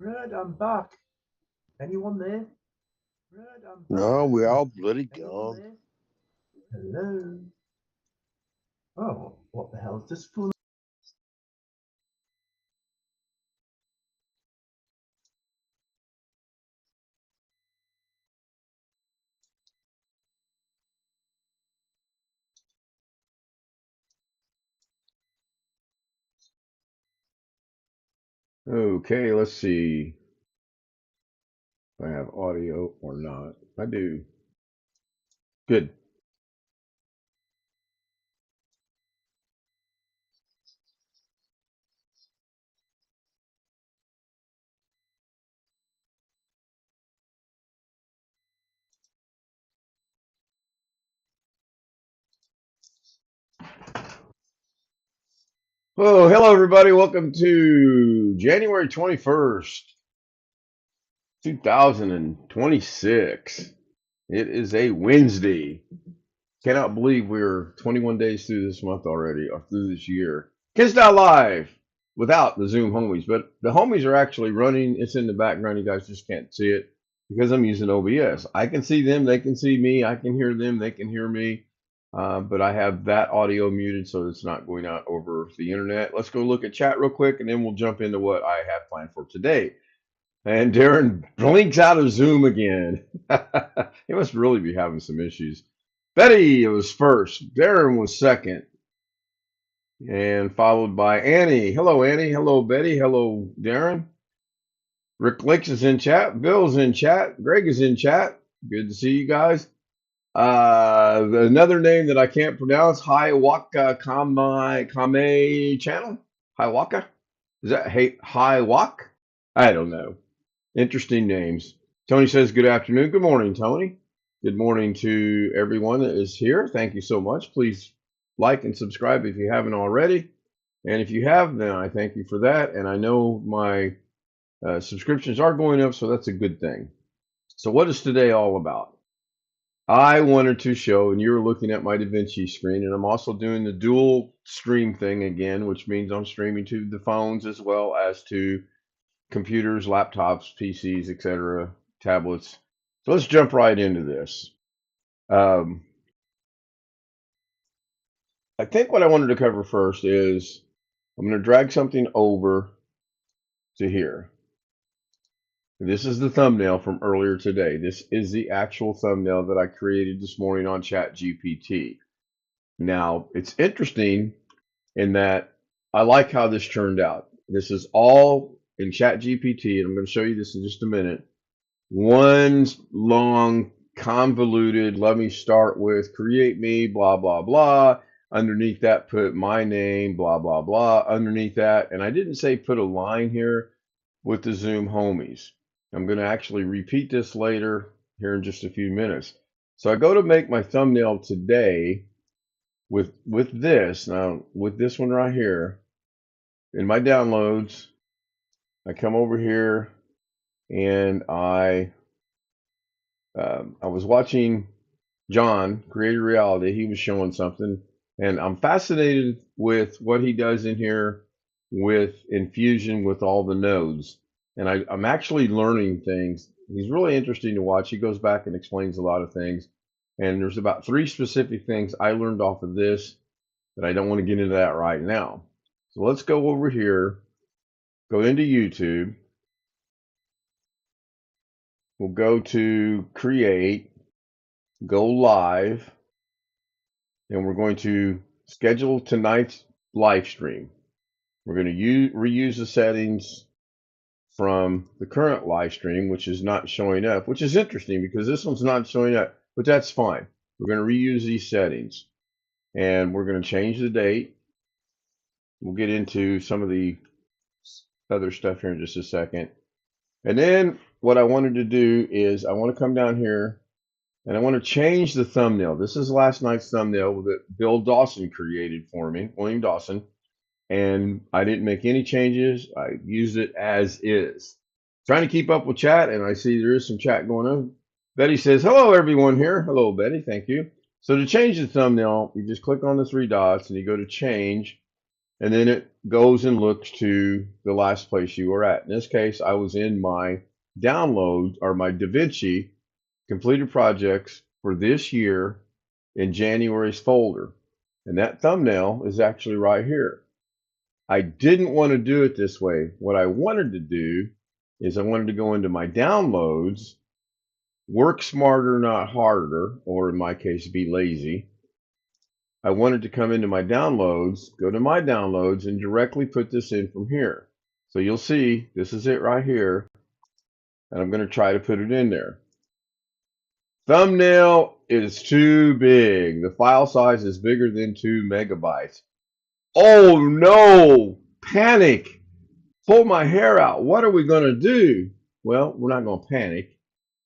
Red, I'm back. Anyone there? Red, I'm back. No, we all bloody Anyone gone. there? Hello? Oh, what the hell is this fun? Okay, let's see if I have audio or not. I do. Good. Oh, hello everybody. Welcome to January 21st, 2026. It is a Wednesday. Cannot believe we're 21 days through this month already, or through this year. Kids Not Live without the Zoom homies, but the homies are actually running. It's in the background. You guys just can't see it because I'm using OBS. I can see them, they can see me. I can hear them, they can hear me. But I have that audio muted so it's not going out over the internet. Let's go look at chat real quick and then we'll jump into what I have planned for today. And Darren blinks out of Zoom again. He must really be having some issues. Betty was first. Darren was second. And followed by Annie. Hello, Annie. Hello, Betty. Hello, Darren. Rick Licks is in chat. Bill's in chat. Greg is in chat. Good to see you guys. Another name that I can't pronounce, Hiawaka Kame channel. Hiawaka? Is that Hiawak? I don't know. Interesting names. Tony says, good afternoon. Good morning, Tony. Good morning to everyone that is here. Thank you so much. Please like and subscribe if you haven't already. And if you have, then I thank you for that. And I know my subscriptions are going up, so that's a good thing. So what is today all about? I wanted to show, and you're looking at my DaVinci screen, and I'm also doing the dual stream thing again, which means I'm streaming to the phones as well as to computers, laptops, PCs, etc., tablets. So let's jump right into this. Um, I think what I wanted to cover first is I'm going to drag something over to here. This is the thumbnail from earlier today. This is the actual thumbnail that I created this morning on ChatGPT. Now, it's interesting in that I like how this turned out. This is all in ChatGPT, and I'm going to show you this in just a minute. One long, convoluted, let me start with create me, blah, blah, blah. Underneath that, put my name, blah, blah, blah. Underneath that, and I didn't say put a line here with the Zoom homies. I'm going to actually repeat this later here in just a few minutes. So I go to make my thumbnail today with this. Now, with this one right here, in my downloads, I come over here and I was watching John, Creative Reality. He was showing something, and I'm fascinated with what he does in here with infusion with all the nodes. And I'm actually learning things. He's really interesting to watch. He goes back and explains a lot of things. And there's about 3 specific things I learned off of this that I don't want to get into that right now. So let's go over here, go into YouTube. We'll go to create, go live, and we're going to schedule tonight's live stream. We're going to reuse the settings from the current live stream, which is not showing up, which is interesting because this one's not showing up, but that's fine. We're going to reuse these settings and we're going to change the date. We'll get into some of the other stuff here in just a second. And then what I wanted to do is I want to come down here and I want to change the thumbnail. This is last night's thumbnail that Bill Dawson created for me, William Dawson. And I didn't make any changes. I used it as is. Trying to keep up with chat, and I see there is some chat going on. Betty says, hello, everyone here. Hello, Betty. Thank you. So to change the thumbnail, you just click on the 3 dots and you go to change. and then it goes and looks to the last place you were at. In this case, I was in my downloads or my DaVinci completed projects for this year in January's folder. And that thumbnail is actually right here. I didn't want to do it this way. What I wanted to do is I wanted to go into my downloads, work smarter, not harder, or in my case, be lazy. I wanted to come into my downloads, go to my downloads, and directly put this in from here. So you'll see this is it right here, and I'm going to try to put it in there. Thumbnail is too big. The file size is bigger than 2 megabytes. Oh no! Panic! Pull my hair out. What are we going to do? Well, we're not going to panic.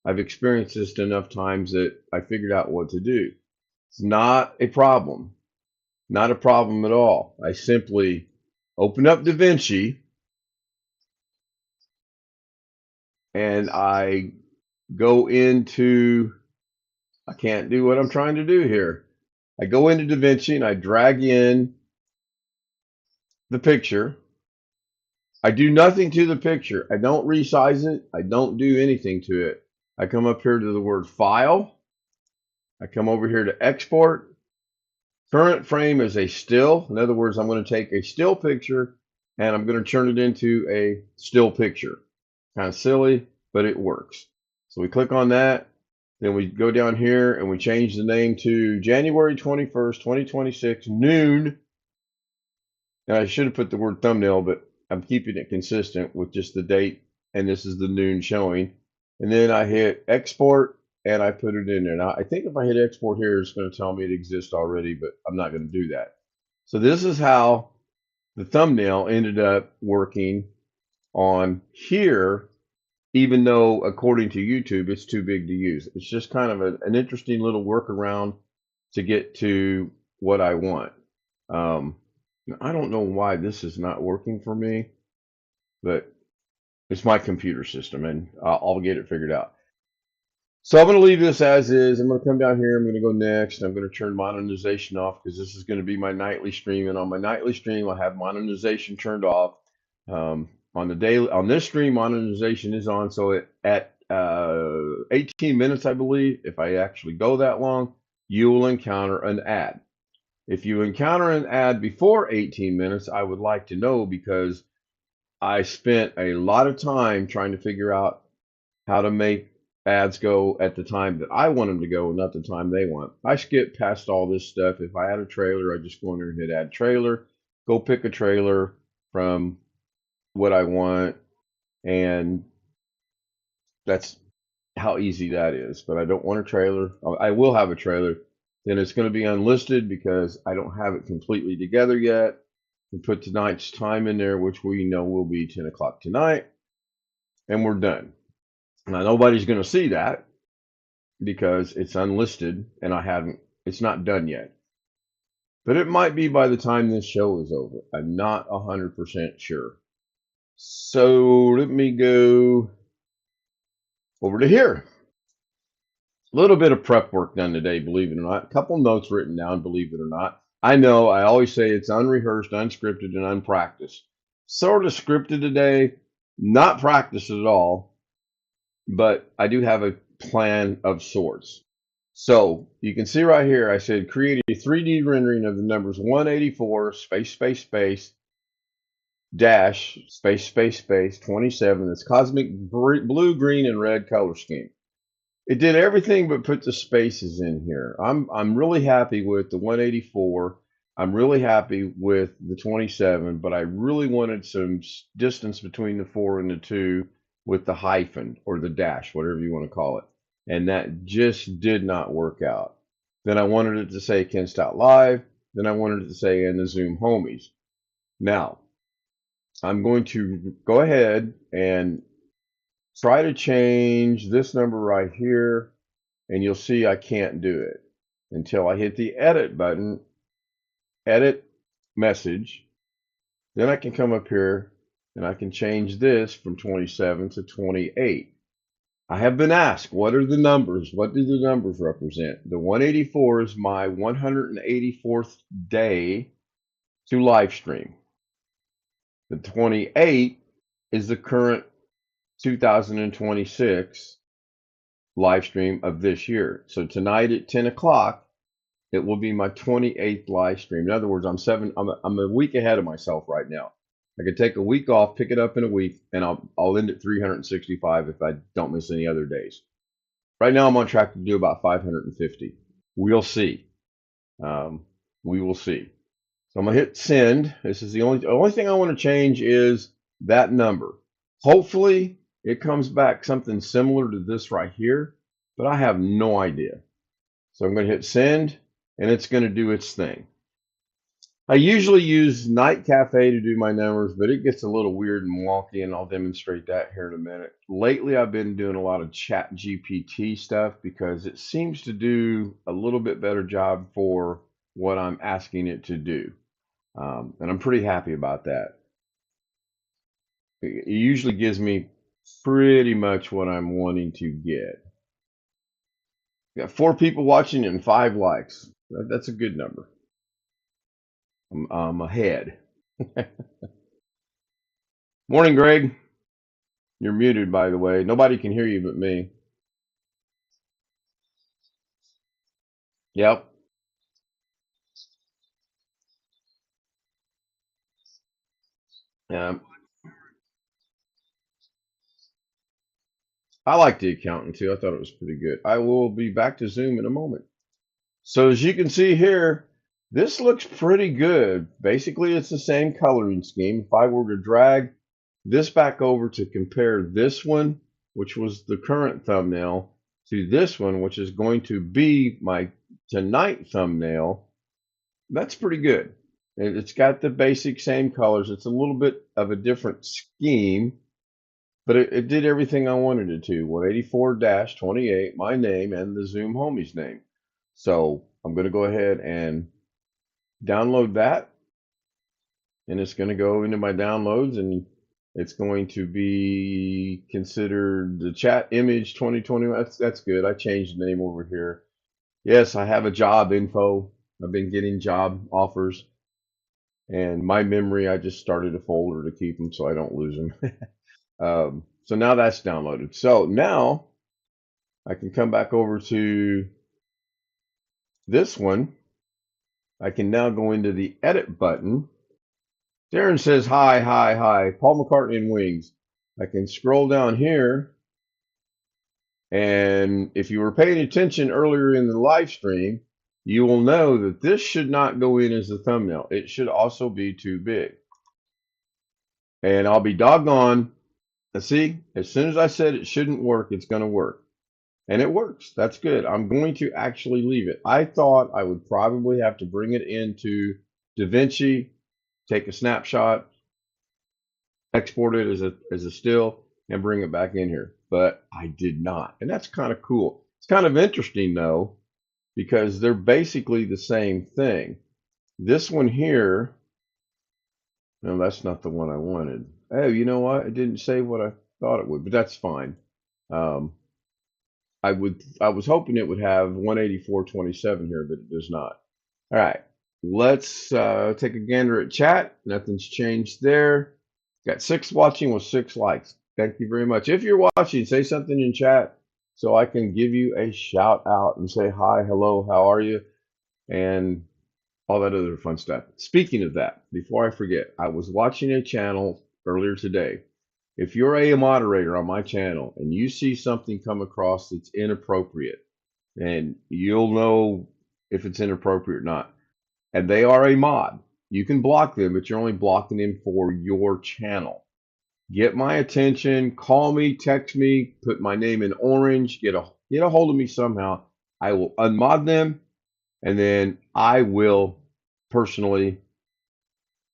I've experienced this enough times that I figured out what to do. It's not a problem. Not a problem at all. I simply open up DaVinci and I go into, I can't do what I'm trying to do here. I go into DaVinci and I drag in the picture. I do nothing to the picture. I don't resize it. I don't do anything to it. I come up here to the word file. I come over here to export. Current frame is a still. In other words, I'm going to take a still picture and I'm going to turn it into a still picture. Kind of silly, but it works. So we click on that. Then we go down here and we change the name to January 21st, 2026, noon. And I should have put the word thumbnail, but I'm keeping it consistent with just the date. And this is the noon showing. And then I hit export and I put it in there. Now, I think if I hit export here, it's going to tell me it exists already, but I'm not going to do that. So this is how the thumbnail ended up working on here, even though according to YouTube, it's too big to use. It's just kind of an interesting little workaround to get to what I want. I don't know why this is not working for me, but it's my computer system and I'll get it figured out. So I'm going to leave this as is. I'm going to come down here. I'm going to go next. I'm going to turn monetization off because this is going to be my nightly stream. And on my nightly stream, I have monetization turned off. On the daily, on this stream, monetization is on. So at 18 minutes, I believe, if I actually go that long, you will encounter an ad. If you encounter an ad before 18 minutes, I would like to know because I spent a lot of time trying to figure out how to make ads go at the time that I want them to go, not the time they want. I skip past all this stuff. If I had a trailer, I just go in there and hit add trailer, go pick a trailer from what I want, and that's how easy that is. But I don't want a trailer. I will have a trailer. Then it's going to be unlisted because I don't have it completely together yet. We put tonight's time in there, which we know will be 10 o'clock tonight, and we're done. Now, nobody's going to see that because it's unlisted and it's not done yet. But it might be by the time this show is over. I'm not 100% sure. So let me go over to here. A little bit of prep work done today, believe it or not. A couple notes written down, believe it or not. I know I always say it's unrehearsed, unscripted, and unpracticed. Sort of scripted today, not practiced at all. But I do have a plan of sorts. So you can see right here, I said create a 3D rendering of the numbers 184 space space space dash space space space 27. This cosmic blue, green, and red color scheme. It did everything but put the spaces in here. I'm really happy with the 184. I'm really happy with the 27, but I really wanted some distance between the 4 and the 2 with the hyphen or the dash, whatever you want to call it. And that just did not work out. Then I wanted it to say Ken Stout Live. Then I wanted it to say and the Zoom Homies. Now, I'm going to go ahead and try to change this number right here. And you'll see I can't do it until I hit the edit button, edit message. Then I can come up here and I can change this from 27 to 28. I have been asked, what are the numbers? What do the numbers represent? The 184 is my 184th day to live stream. The 28 is the current 2026 live stream of this year. So tonight at 10 o'clock, it will be my 28th live stream. In other words, I'm a week ahead of myself right now. I could take a week off, pick it up in a week, and I'll end at 365 if I don't miss any other days. Right now, I'm on track to do about 550. We'll see. Um, we will see. So I'm gonna hit send. This is the only thing I want to change is that number. Hopefully, it comes back something similar to this right here, but I have no idea. So I'm going to hit send, and it's going to do its thing. I usually use Night Cafe to do my numbers, but it gets a little weird and wonky, and I'll demonstrate that here in a minute. Lately, I've been doing a lot of Chat GPT stuff because it seems to do a little bit better job for what I'm asking it to do. And I'm pretty happy about that. It usually gives me pretty much what I'm wanting to get. Got 4 people watching and 5 likes. That's a good number. I'm ahead. Morning, Greg. You're muted, by the way. Nobody can hear you but me. Yep. Yeah. I like the accountant too. I thought it was pretty good. I will be back to Zoom in a moment. So as you can see here, this looks pretty good. Basically, it's the same coloring scheme. If I were to drag this back over to compare this one, which was the current thumbnail, to this one, which is going to be my tonight thumbnail, that's pretty good. It's got the basic same colors. It's a little bit of a different scheme, but it did everything I wanted it to. 184-28, my name, and the Zoom homie's name. So I'm going to go ahead and download that, and it's going to go into my downloads, and it's going to be considered the chat image 2020. That's good. I changed the name over here. Yes, I have a job info. I've been getting job offers, and my memory, I just started a folder to keep them so I don't lose them. So now that's downloaded. So now I can come back over to this one. I can now go into the edit button. Darren says, hi, hi, hi. Paul McCartney and Wings. I can scroll down here. And if you were paying attention earlier in the live stream, you will know that this should not go in as a thumbnail. It should also be too big. And I'll be doggone. See, as soon as I said it shouldn't work, it's going to work. And it works. That's good. I'm going to actually leave it. I thought I would probably have to bring it into DaVinci, take a snapshot, export it as a still, and bring it back in here. But I did not. And that's kind of cool. It's kind of interesting, though, because they're basically the same thing. This one here, no, that's not the one I wanted. Oh, you know what? It didn't say what I thought it would, but that's fine. I was hoping it would have 184.27 here, but it does not. All right, let's take a gander at chat. Nothing's changed there. Got 6 watching with 6 likes. Thank you very much. If you're watching, say something in chat so I can give you a shout out and say hi, hello, how are you, and all that other fun stuff. Speaking of that, before I forget, I was watching a channel earlier today. If you're a moderator on my channel and you see something come across that's inappropriate, and you'll know if it's inappropriate or not, and they are a mod, you can block them, but you're only blocking them for your channel. Get my attention, call me, text me, put my name in orange, get a hold of me somehow. I will unmod them, and then I will personally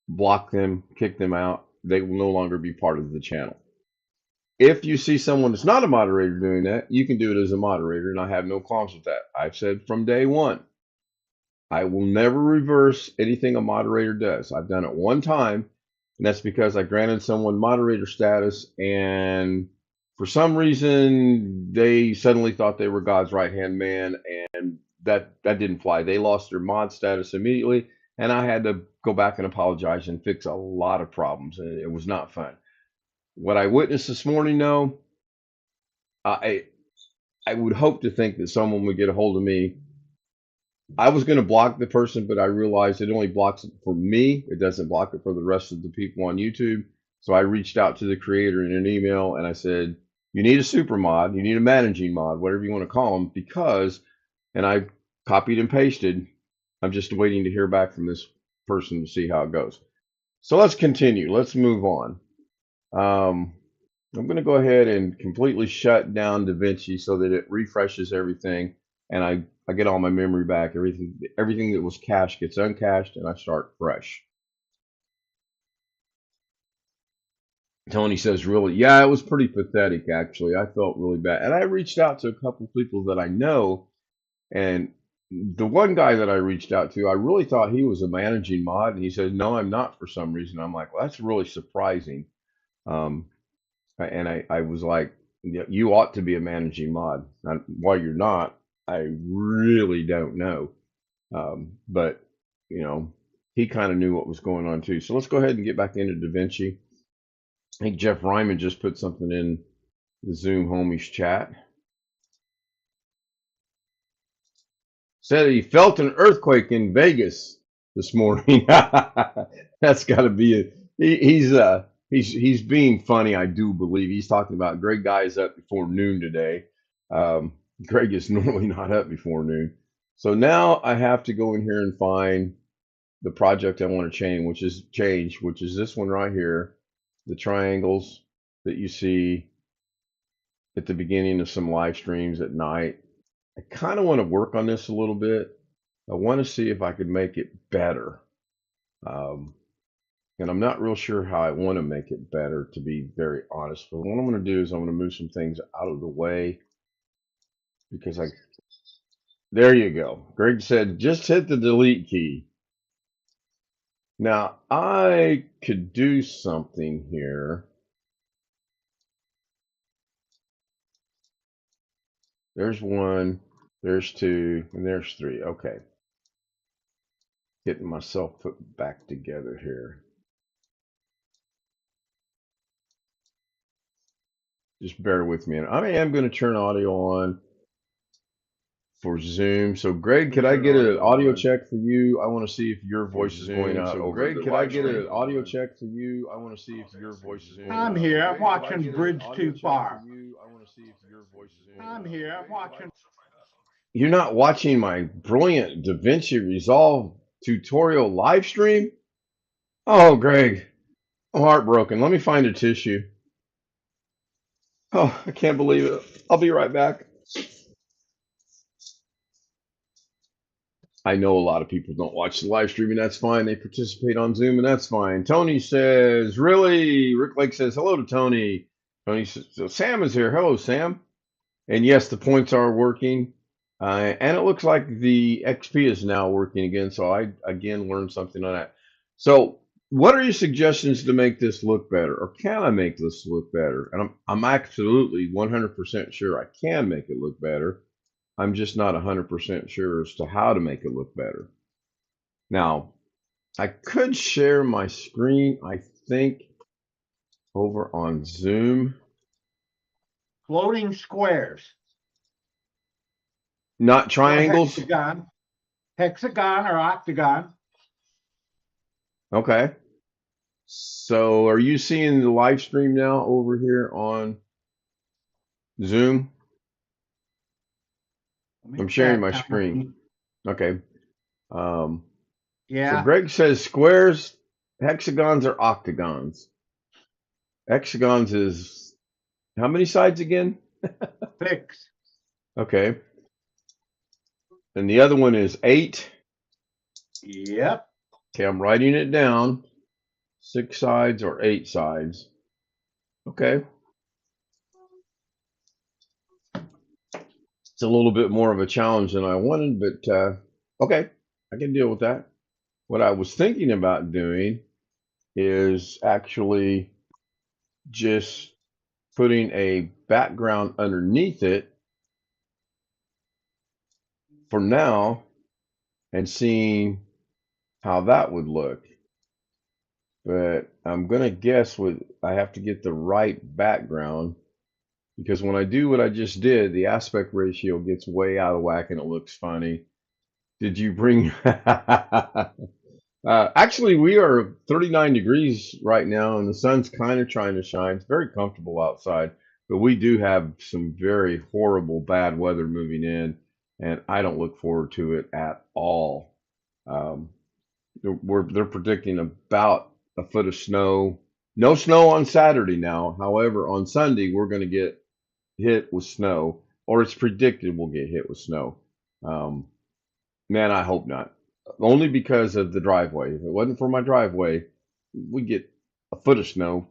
block them, kick them out. They will no longer be part of the channel. If you see someone that's not a moderator doing that, you can do it as a moderator, and I have no qualms with that. I've said from day one, I will never reverse anything a moderator does. I've done it one time, and that's because I granted someone moderator status, and for some reason, they suddenly thought they were God's right-hand man, and that didn't fly. They lost their mod status immediately, and I had to go back and apologize and fix a lot of problems, and it was not fun. What I witnessed this morning, though, I I would hope to think that someone would get a hold of me. I was going to block the person, but I realized it only blocks it for me. It doesn't block it for the rest of the people on YouTube. So I reached out to the creator in an email and I said, you need a super mod, you need a managing mod, whatever you want to call them, because, and I copied and pasted, I'm just waiting to hear back from this person to see how it goes. So let's continue. Let's move on. Um, I'm going to go ahead and completely shut down DaVinci so that it refreshes everything and I get all my memory back. Everything that was cached gets uncached and I start fresh. Tony says, really? Yeah, it was pretty pathetic, actually. I felt really bad. And I reached out to a couple of people that I know. And the one guy that I reached out to, I really thought he was a managing mod. And he said, no, I'm not for some reason. I'm like, well, that's really surprising. Um, and I was like, "Yeah, you ought to be a managing mod. And why you're not, I really don't know. But, you know, he kind of knew what was going on too. So let's go ahead and get back into DaVinci. I think Jeff Ryman just put something in the Zoom homies chat. Said he felt an earthquake in Vegas this morning. That's got to be it. He's being funny. I do believe he's talking about Greg Guy is up before noon today. Greg is normally not up before noon. So now I have to go in here and find the project I want to change, which is this one right here, the triangles that you see at the beginning of some live streams at night. I kind of want to work on this a little bit. I want to see if I could make it better. Um, and I'm not real sure how I want to make it better, to be very honest. But what I'm going to do is I'm going to move some things out of the way because there you go. Greg said, just hit the delete key. Now I could do something here. There's one, there's two, and there's three. Okay. Getting myself put back together here. Just bear with me. And I am going to turn audio on for Zoom. So, Greg, could I get an audio check for you? I want to see if your voice is going out over the live stream. Greg, could I get an audio check for you? I want to see if your voice is going I'm out. here. I'm Greg, could I watching get an Bridge audio Too check for Far. you? I want to see if your voice is going I'm out. here. I'm Greg, watching. You're not watching my brilliant DaVinci Resolve tutorial live stream? Oh, Greg, I'm heartbroken. Let me find a tissue. Oh, I can't believe it. I'll be right back. I know a lot of people don't watch the live stream, and that's fine. They participate on Zoom, and that's fine. Tony says, really? Rick Lake says, hello to Tony. Tony says, so Sam is here. Hello, Sam. And yes, the points are working. And it looks like the XP is now working again. So I, again, learned something on that. So what are your suggestions to make this look better? Or can I make this look better? And I'm absolutely 100% sure I can make it look better. I'm just not 100% sure as to how to make it look better. Now, I could share my screen, I think, over on Zoom. Floating squares. Not triangles? Hexagon or octagon. Okay. So are you seeing the live stream now over here on Zoom? I'm sharing my screen. Okay. So Yeah. Greg says squares, hexagons, or octagons. Hexagons is how many sides again? 6. Okay. And the other one is 8. Yep. Okay, I'm writing it down. 6 sides or 8 sides. Okay. It's a little bit more of a challenge than I wanted, but okay, I can deal with that. What I was thinking about doing is actually just putting a background underneath it for now and seeing how that would look. But I'm gonna guess I have to get the right background, because when I do what I just did, the aspect ratio gets way out of whack and it looks funny. Did you bring actually, we are 39 degrees right now, and the sun's kind of trying to shine. It's very comfortable outside, but we do have some very horrible bad weather moving in, and I don't look forward to it at all. Um, they're predicting about a foot of snow. No snow on Saturday now. However, on Sunday we're going to get hit with snow, or it's predicted we'll get hit with snow. Um, Man, I hope not. Only because of the driveway. If it wasn't for my driveway, we get a foot of snow,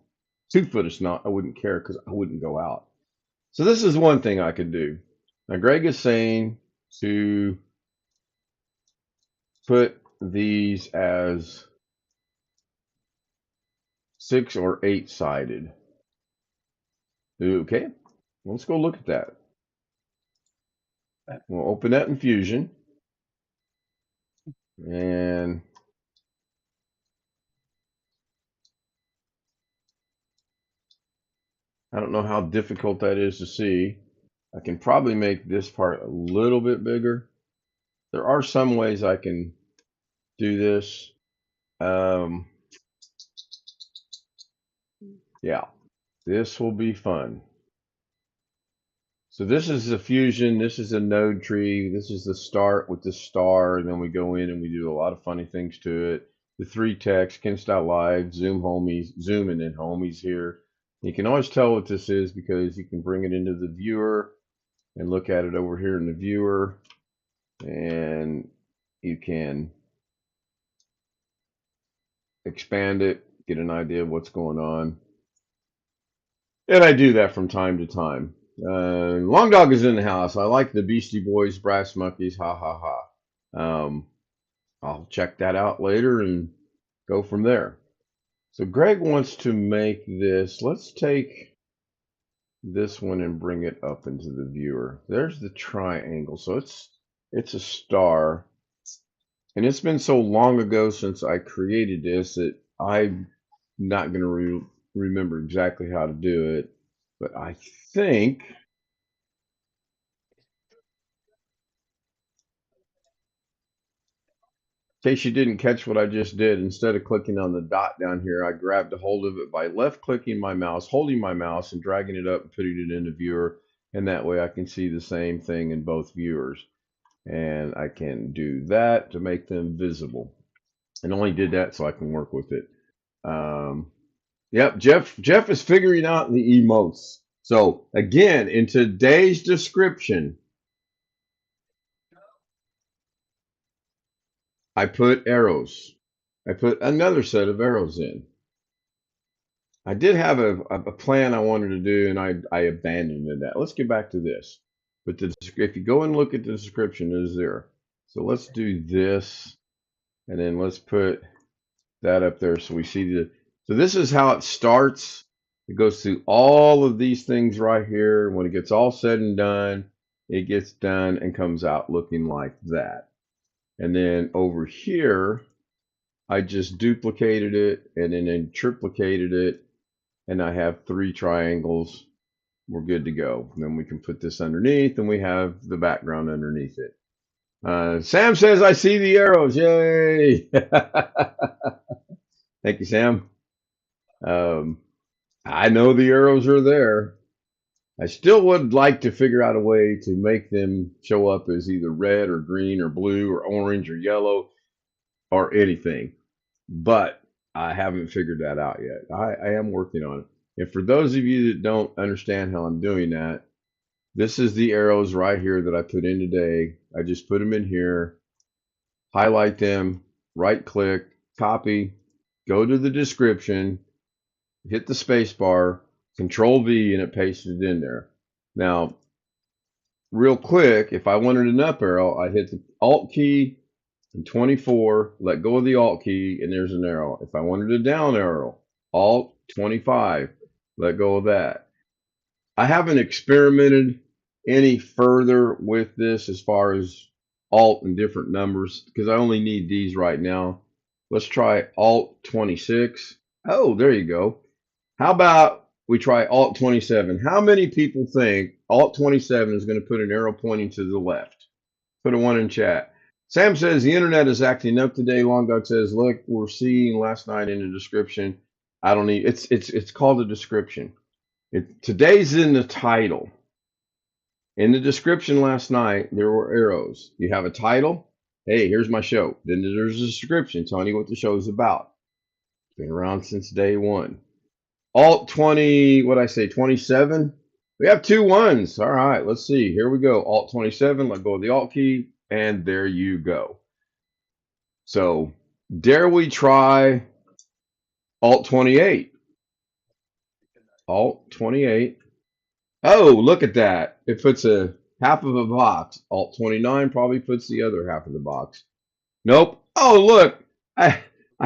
2 foot of snow. I wouldn't care because I wouldn't go out. So this is one thing I could do. Now Greg is saying to put these as 6 or 8 sided. Okay, let's go look at that. We'll open that in Fusion. And I don't know how difficult that is to see. I can probably make this part a little bit bigger. There are some ways I can do this. Yeah, this will be fun. So this is the fusion. This is a node tree. This is the start with the star, and then we go in and we do a lot of funny things to it. The 3 text, Ken.Live, Zoom homies, Zoom and then homies here. You can always tell what this is because you can bring it into the viewer and look at it over here in the viewer, and you can expand it, get an idea of what's going on. And I do that from time to time. Long Dog is in the house. I like the Beastie Boys, Brass Monkeys, ha ha ha. I'll check that out later and go from there. So Greg wants to make this. Let's take this one and bring it up into the viewer. There's the triangle. So it's a star. And it's been so long ago since I created this that I'm not going to remember exactly how to do it. But I think, in case you didn't catch what I just did, instead of clicking on the dot down here, I grabbed a hold of it by left clicking my mouse, holding my mouse, and dragging it up and putting it in the viewer. And that way I can see the same thing in both viewers. And I can do that to make them visible. And only did that so I can work with it. Yep, Jeff is figuring out the emotes. So again, in today's description, I put arrows. I put another set of arrows in. I did have a plan I wanted to do, and I abandoned that. Let's get back to this. But if you go and look at the description, it is there. So let's do this, and then let's put that up there so we see the. So this is how it starts. It goes through all of these things right here. When it gets all said and done, it gets done and comes out looking like that. And then over here, I just duplicated it and then triplicated it, and I have 3 triangles. We're good to go. And then we can put this underneath, and we have the background underneath it. Sam says, I see the arrows. Yay! Thank you, Sam. I know the arrows are there. I still would like to figure out a way to make them show up as either red or green or blue or orange or yellow or anything. But I haven't figured that out yet. I am working on it. And for those of you that don't understand how I'm doing that, this is the arrows right here that I put in today. I just put them in here, highlight them, right click, copy, go to the description, hit the space bar, Control V, and it pasted it in there. Now, real quick, if I wanted an up arrow, I hit the Alt key and 24, let go of the Alt key, and there's an arrow. If I wanted a down arrow, Alt 25, let go of that. I haven't experimented any further with this as far as Alt and different numbers because I only need these right now. Let's try Alt 26. Oh, there you go. How about we try Alt 27? How many people think Alt 27 is going to put an arrow pointing to the left? Put a one in chat. Sam says the internet is acting up today. Long Dog says, look, we're seeing last night in the description. I don't need it's called a description. Today's in the title. In the description last night, there were arrows. You have a title. Hey, here's my show. Then there's a description telling you what the show is about. Been around since day one. Alt 20, what I say, 27? We have two ones. All right, let's see. Here we go. Alt 27, let go of the Alt key, and there you go. So, dare we try Alt 28? Alt 28. Oh, look at that. It puts a half of a box. Alt 29 probably puts the other half of the box. Nope. Oh, look. I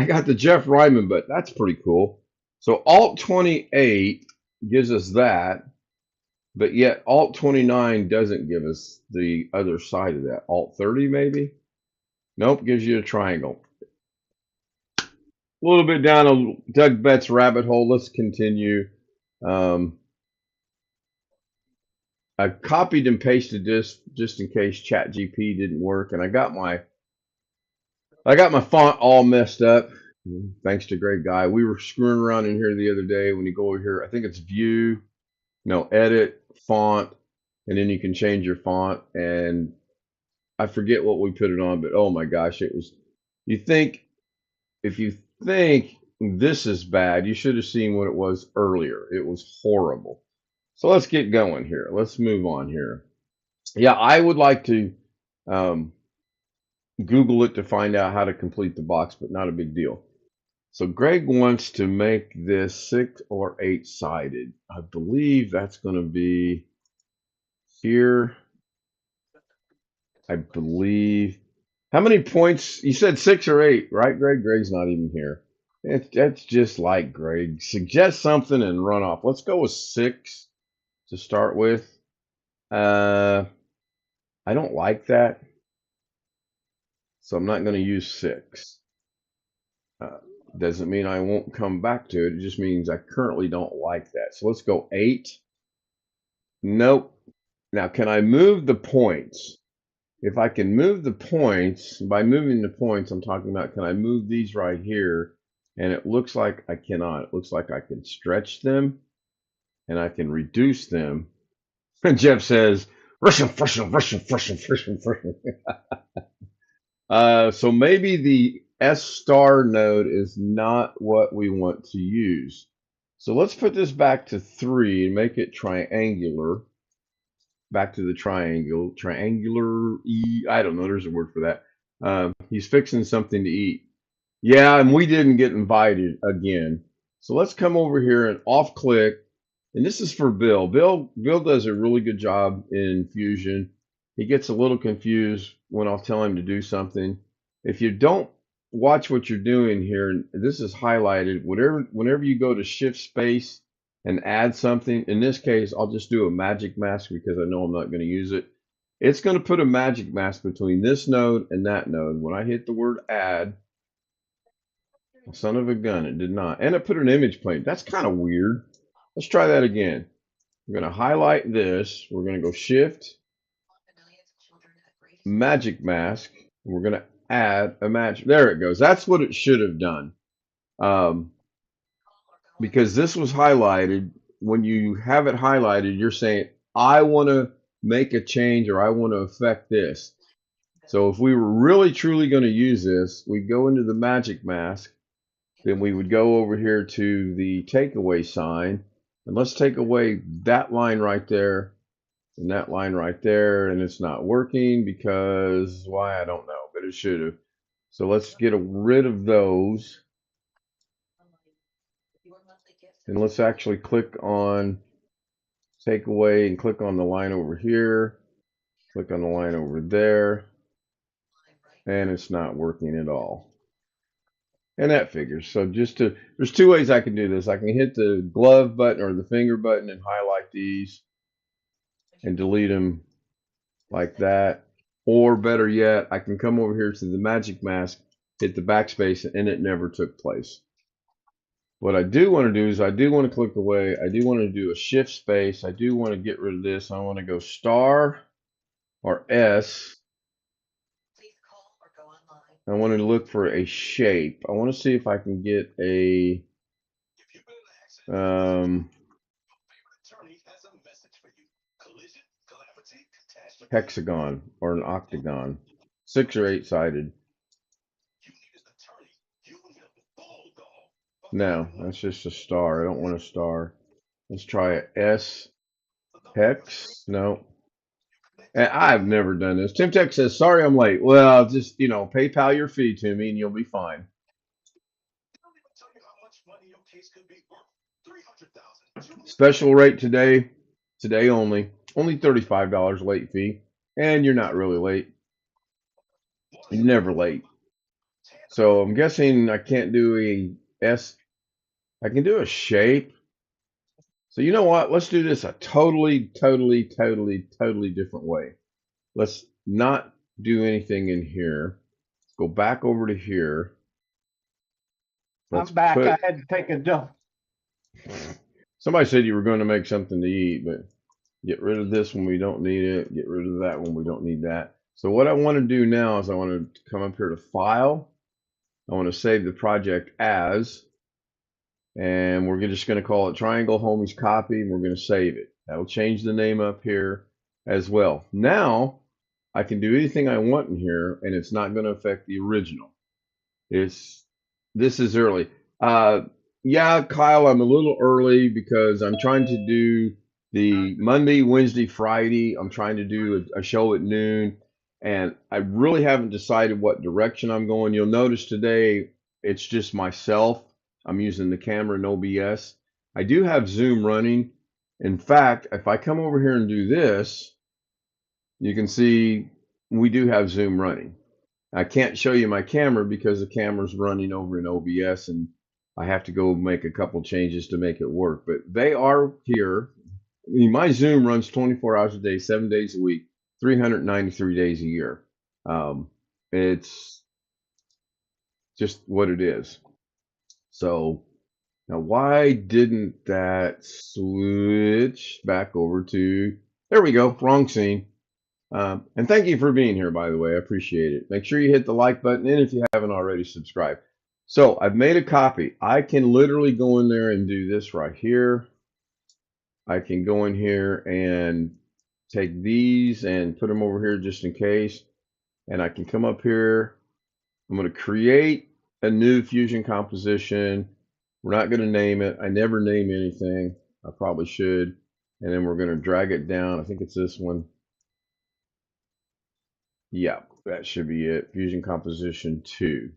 got the Jeff Ryman, but that's pretty cool. So Alt 28 gives us that, but yet Alt 29 doesn't give us the other side of that. Alt 30 maybe? Nope, gives you a triangle. A little bit down a Doug Betts rabbit hole. Let's continue. I copied and pasted this just in case ChatGPT didn't work, and I got my font all messed up. Thanks to Greg Guy. We were screwing around in here the other day. When you go over here, I think it's View, no, Edit, Font, and then you can change your font. And I forget what we put it on, but oh my gosh, it was. If you think this is bad, you should have seen what it was earlier. It was horrible. So let's get going here. Let's move on here. Yeah, I would like to Google it to find out how to complete the box, but not a big deal. So Greg wants to make this 6 or 8 sided. I believe that's going to be here. I believe. How many points? You said 6 or 8, right, Greg? Greg's not even here. That's just like Greg. Suggest something and run off. Let's go with 6 to start with. I don't like that, so I'm not going to use 6. Doesn't mean I won't come back to it. It just means I currently don't like that. So let's go 8. Nope. Now, can I move the points? If I can move the points, by moving the points, I'm talking about, can I move these right here? And it looks like I cannot. It looks like I can stretch them and I can reduce them. And Jeff says, Russian. So maybe the S star node is not what we want to use. So let's put this back to 3 and make it triangular. Back to the triangular E. I don't know. There's a word for that. He's fixing something to eat. Yeah, and we didn't get invited again. So let's come over here and off click. And this is for Bill. Bill does a really good job in Fusion. He gets a little confused when I'll tell him to do something. If you don't watch what you're doing here, this is highlighted. Whenever you go to shift space and add something, in this case, I'll just do a magic mask because I know I'm not going to use it. It's going to put a magic mask between this node and that node. When I hit the word add, son of a gun, it did not. And it put an image plane. That's kind of weird. Let's try that again. We're going to highlight this. We're going to go shift, magic mask. We're going to add a magic. There it goes. That's what it should have done. Because this was highlighted. When you have it highlighted, you're saying, I want to make a change or I want to affect this. So if we were really truly going to use this, we'd go into the magic mask. Then we would go over here to the takeaway sign. And let's take away that line right there and that line right there. And it's not working because why, I don't know, but it should have. So let's get rid of those. And let's actually click on take away and click on the line over here. Click on the line over there. And it's not working at all. And that figures. So there's 2 ways I can do this. I can hit the glove button or the finger button and highlight these and delete them like that. Or better yet, I can come over here to the magic mask hit the backspace, and it never took place. What I do want to do is I do want to click away. I do want to do a shift space. I do want to get rid of this. I want to go star or S. I want to look for a shape. I want to see if I can get a hexagon or an octagon, 6 or 8 sided. No, that's just a star. I don't want a star. Let's try a S hex. No. And I've never done this. Tim Tech says, sorry I'm late. Well, just, PayPal your fee to me and you'll be fine. Special rate today only. Only $35 late fee. And you're not really late. You're never late. So I'm guessing I can't do a S. I can do a shape. So you know what? Let's do this a totally different way. Let's not do anything in here. Let's go back over to here. I'm back. I had to take a dump. Somebody said you were going to make something to eat, but get rid of this when we don't need it. Get rid of that when we don't need that. So what I want to do now is I want to come up here to File. I want to save the project as, and we're just going to call it Triangle Homies Copy, and we're going to save it. That'll change the name up here as well. Now I can do anything I want in here, and it's not going to affect the original. This is early. Yeah, Kyle, I'm a little early because I'm trying to do the Monday, Wednesday, Friday. I'm trying to do a show at noon, and I really haven't decided what direction I'm going. You'll notice today it's just myself. I'm using the camera in OBS. I do have Zoom running. In fact, if I come over here and do this, you can see we do have Zoom running. I can't show you my camera because the camera's running over in OBS, and I have to go make a couple changes to make it work. But they are here. I mean, my Zoom runs 24 hours a day, 7 days a week, 393 days a year. It's just what it is. So now, why didn't that switch back over to, there we go, wrong scene. And thank you for being here, by the way. I appreciate it. Make sure you hit the like button, and if you haven't already, subscribe. So I've made a copy. I can literally go in there and do this right here. I can go in here and take these and put them over here just in case. And I can come up here. I'm going to create a new fusion composition. We're not going to name it. I never name anything. I probably should. And then we're going to drag it down. I think it's this one. Yeah, that should be it. Fusion composition 2.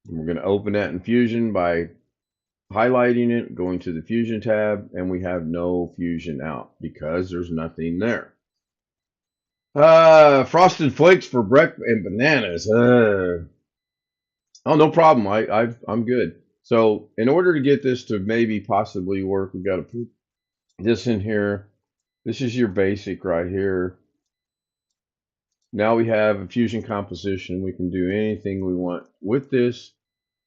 And we're going to open that in Fusion by highlighting it, going to the Fusion tab, and we have no Fusion out because there's nothing there. Frosted Flakes for breakfast and bananas. Oh, no problem. I'm good. So in order to get this to maybe possibly work, we've got to put this in here. This is your basic right here. Now we have a fusion composition. We can do anything we want with this.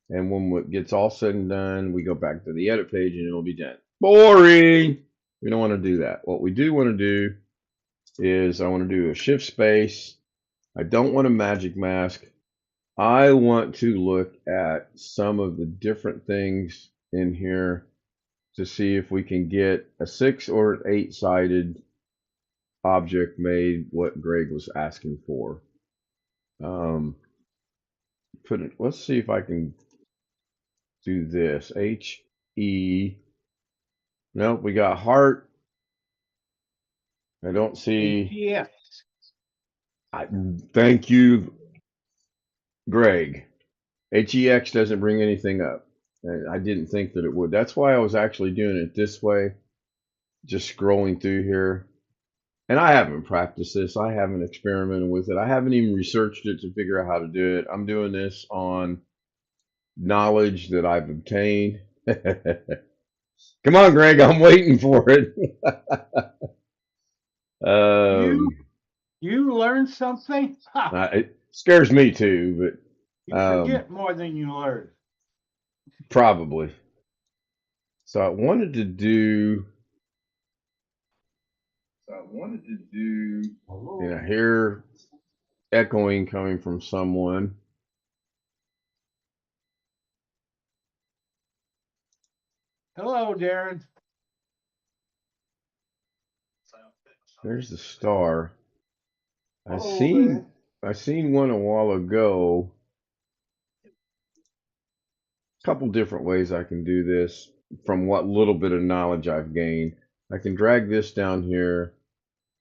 And when it gets all said and done, we go back to the edit page and it'll be done. Boring. We don't want to do that. What we do want to do is I want to do a shift space. I don't want a magic mask. I want to look at some of the different things in here to see if we can get a 6 or an 8 sided object made what Greg was asking for. Let's see if I can do this. HE. Nope, we got heart. I don't see. Yes. Thank you, Greg. HEX doesn't bring anything up. I didn't think that it would. That's why I was actually doing it this way. Just scrolling through here. And I haven't practiced this. I haven't experimented with it. I haven't even researched it to figure out how to do it. I'm doing this on knowledge that I've obtained. Come on, Greg. I'm waiting for it. You learned something? It scares me too, but You forget more than you learn. Probably. So I wanted to do. And I hear echoing coming from someone. Hello, Darren. There's the star. I Hello seen there. one a while ago. A couple different ways I can do this from what little bit of knowledge I've gained. I can drag this down here.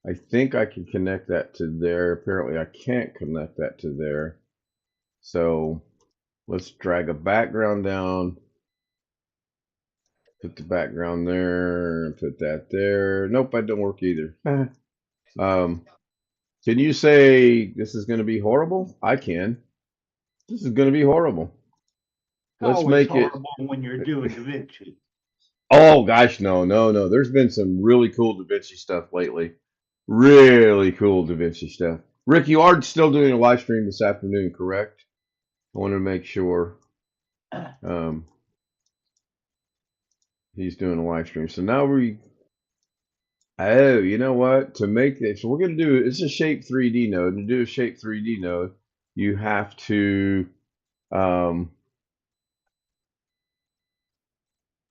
I think I can connect that to there. Apparently I can't connect that to there. So let's drag a background down. Put the background there. Put that there. Nope, that don't work either. Can you say this is going to be horrible? I can. This is going to be horrible. Let's Always make it. horrible when you're doing Da Vinci. Oh gosh, no. There's been some really cool Da Vinci stuff lately. Really cool Da Vinci stuff. Rick, you are still doing a live stream this afternoon, correct? I want to make sure he's doing a live stream. So now oh, you know what? To make this, we're going to do it's a Shape 3D node. To do a Shape 3D node, you have to um,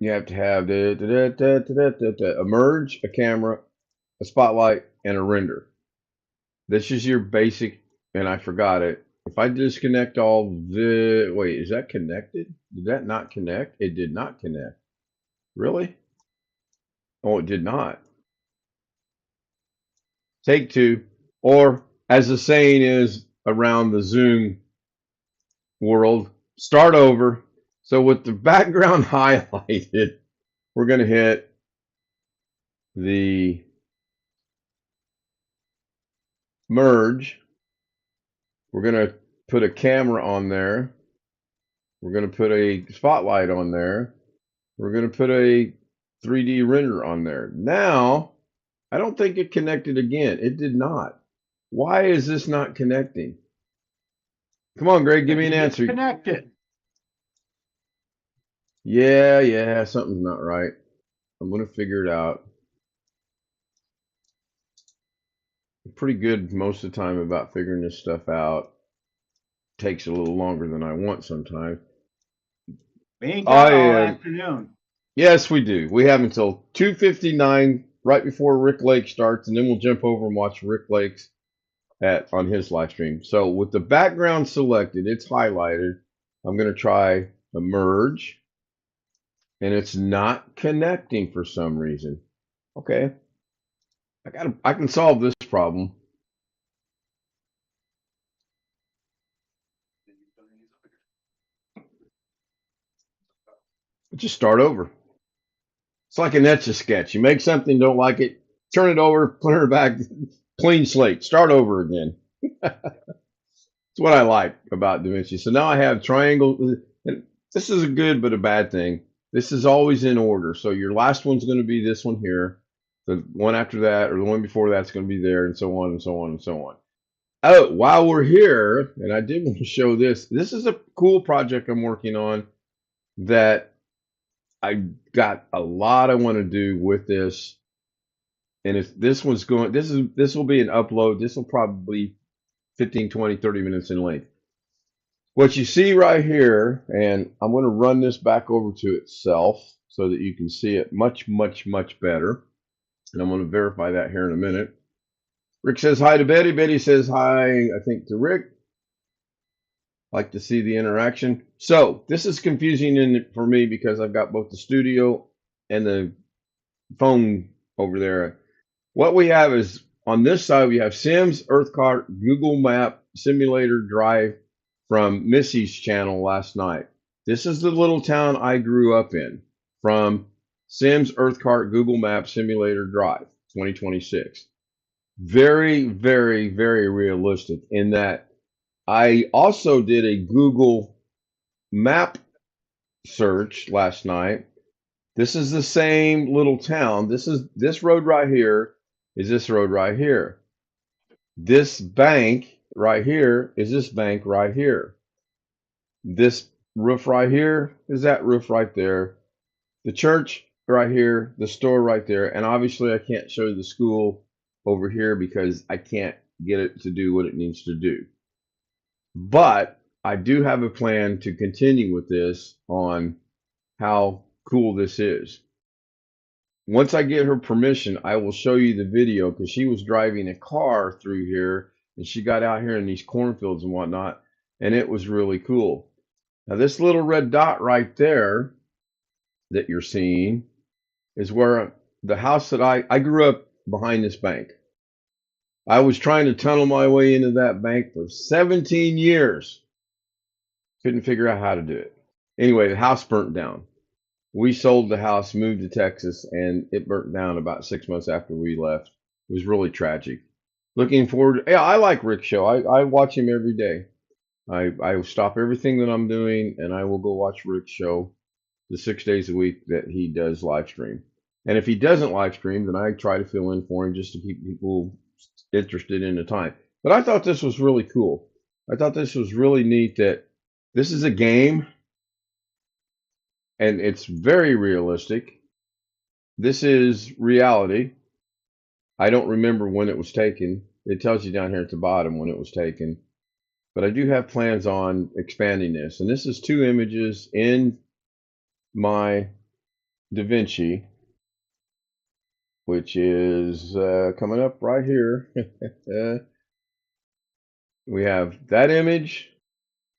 have a merge, a camera, a spotlight, and a render. This is your basic, and I forgot it. If I disconnect all the, wait, is that connected? Did that not connect? It did not connect. Really? Oh, it did not. Take two, or as the saying is around the Zoom world, start over. So with the background highlighted, we're going to hit the merge. We're going to put a camera on there. We're going to put a spotlight on there. We're going to put a 3D render on there. Now, I don't think it connected again. It did not. Why is this not connecting? Come on, Greg, give me an answer. Connected. Yeah, something's not right. I'm going to figure it out. I'm pretty good most of the time about figuring this stuff out. Takes a little longer than I want sometimes. We ain't got all afternoon. Yes, we do. We have until 2:59 right before Rick Lake starts, and then we'll jump over and watch Rick Lake's on his live stream. So with the background selected, it's highlighted. I'm going to try a merge, and it's not connecting for some reason. Okay, I can solve this problem. Just start over. It's like an Etch-a-Sketch. You make something, don't like it, turn it over, put it back, clean slate, start over again. That's what I like about Da Vinci. So now I have triangle. And this is a good but a bad thing. This is always in order. So your last one's going to be this one here. The one after that or the one before that's going to be there, and so on and so on and so on. Oh, while we're here, and I did want to show this. This is a cool project I'm working on that I got a lot I want to do with this. And if this one's going, this will be an upload. This will probably 15, 20, 30 minutes in length. What you see right here, and I'm going to run this back over to itself so that you can see it much better. And I'm going to verify that here in a minute. Rick says hi to Betty. Betty says hi, I think, to Rick. Like to see the interaction. So this is confusing for me because I've got both the studio and the phone over there. What we have is on this side, we have Sims, Earthcart, Google Map, Simulator Drive from Missy's channel last night. This is the little town I grew up in from Sims, Earthcart, Google Map, Simulator Drive, 2026. Very realistic in that I also did a Google Map search last night. This is the same little town. This road right here is this road right here. This bank right here is this bank right here. This roof right here is that roof right there. The church right here, the store right there, and obviously I can't show you the school over here because I can't get it to do what it needs to do. But I do have a plan to continue with this on how cool this is. Once I get her permission, I will show you the video because she was driving a car through here and she got out here in these cornfields and whatnot, and it was really cool. Now, this little red dot right there that you're seeing is where the house that I grew up behind this bank. I was trying to tunnel my way into that bank for 17 years. Couldn't figure out how to do it. Anyway, the house burnt down. We sold the house, moved to Texas, and it burnt down about 6 months after we left. It was really tragic. Looking forward. Yeah, I like Rick's show. I watch him every day. I stop everything that I'm doing and I will go watch Rick's show the 6 days a week that he does live stream. And if he doesn't live stream, then I try to fill in for him just to keep people interested in the time. But I thought this was really cool. I thought this was really neat that this is a game and it's very realistic. This is reality. I don't remember when it was taken. It tells you down here at the bottom when it was taken. But I do have plans on expanding this. And this is 2 images in my DaVinci, which is coming up right here. We have that image.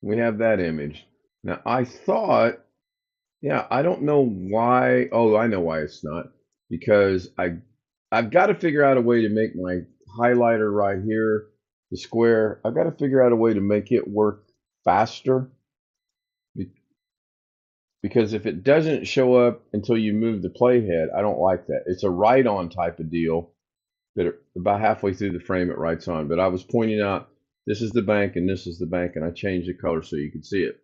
We have that image. Now, I thought, yeah, I don't know why. Oh, I know why it's not. Because I've got to figure out a way to make my highlighter right here, the square, I've got to figure out a way to make it work faster. Because if it doesn't show up until you move the playhead, I don't like that. It's a write-on type of deal that about halfway through the frame it writes on. But I was pointing out this is the bank and this is the bank, and I changed the color so you can see it.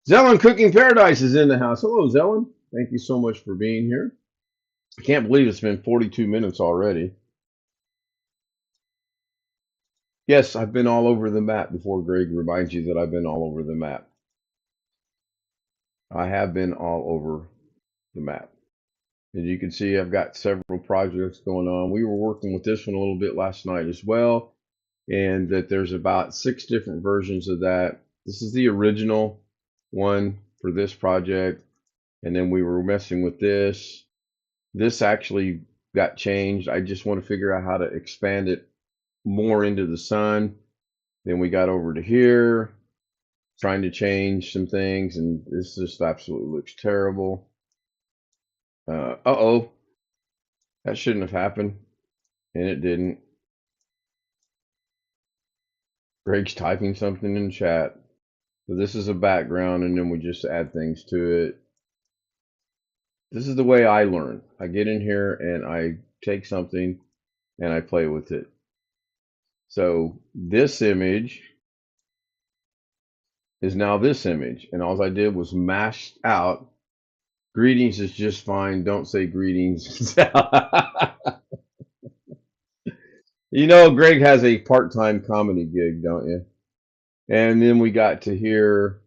Zellen Cooking Paradise is in the house. Hello, Zellen. Thank you so much for being here. I can't believe it's been 42 minutes already. Yes, I've been all over the map before Greg reminds you that I've been all over the map. I have been all over the map. As you can see, I've got several projects going on. We were working with this one a little bit last night as well, and that there's about 6 different versions of that. This is the original one for this project, and then we were messing with this. This actually got changed. I just want to figure out how to expand it more into the sun. Then we got over to here, trying to change some things, and this just absolutely looks terrible. Uh-oh, that shouldn't have happened, and it didn't. Greg's typing something in chat. So this is a background, and then we just add things to it. This is the way I learn. I get in here, and I take something, and I play with it. So this image is now this image, and all I did was mash out. Greetings is just fine. Don't say greetings. You know, Greg has a part-time comedy gig, don't you? And then we got to here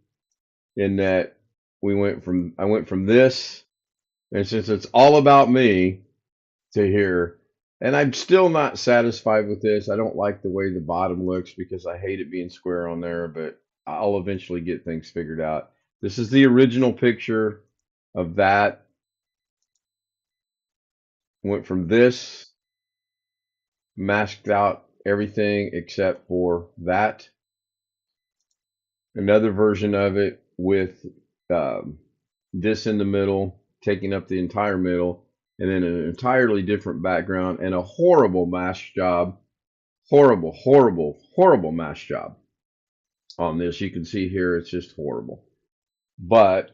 in that I went from this, and since it's all about me, to here. And I'm still not satisfied with this. I don't like the way the bottom looks because I hate it being square on there, but I'll eventually get things figured out. This is the original picture of that. Went from this, masked out everything except for that. Another version of it with this in the middle, taking up the entire middle, and then an entirely different background and a horrible mask job. Horrible, horrible, horrible mask job on this. You can see here it's just horrible. But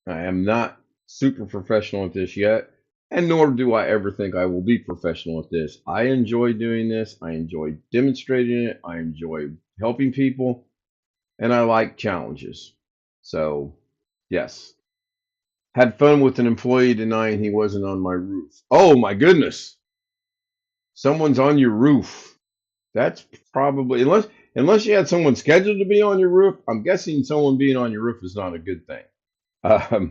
I am not super professional at this yet, and nor do I ever think I will be professional at this. I enjoy doing this. I enjoy demonstrating it. I enjoy helping people, and I like challenges. So, yes. Had fun with an employee denying he wasn't on my roof. Oh my goodness. Someone's on your roof. That's probably, unless you had someone scheduled to be on your roof, I'm guessing someone being on your roof is not a good thing. I